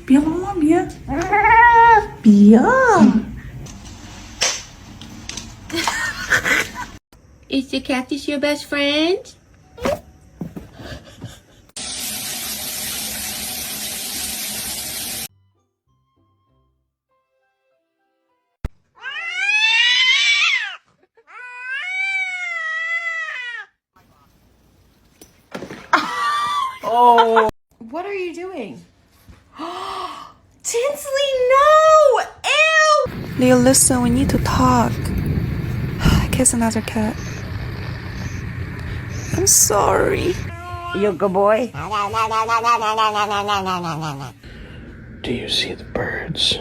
别妈妈别，别。Is the cactus your best friend? Oh. What are you doing? Tinsley, no! Ew! Leo, listen, we need to talk. Kiss another cat. I'm sorry. You a good boy? Do you see the birds?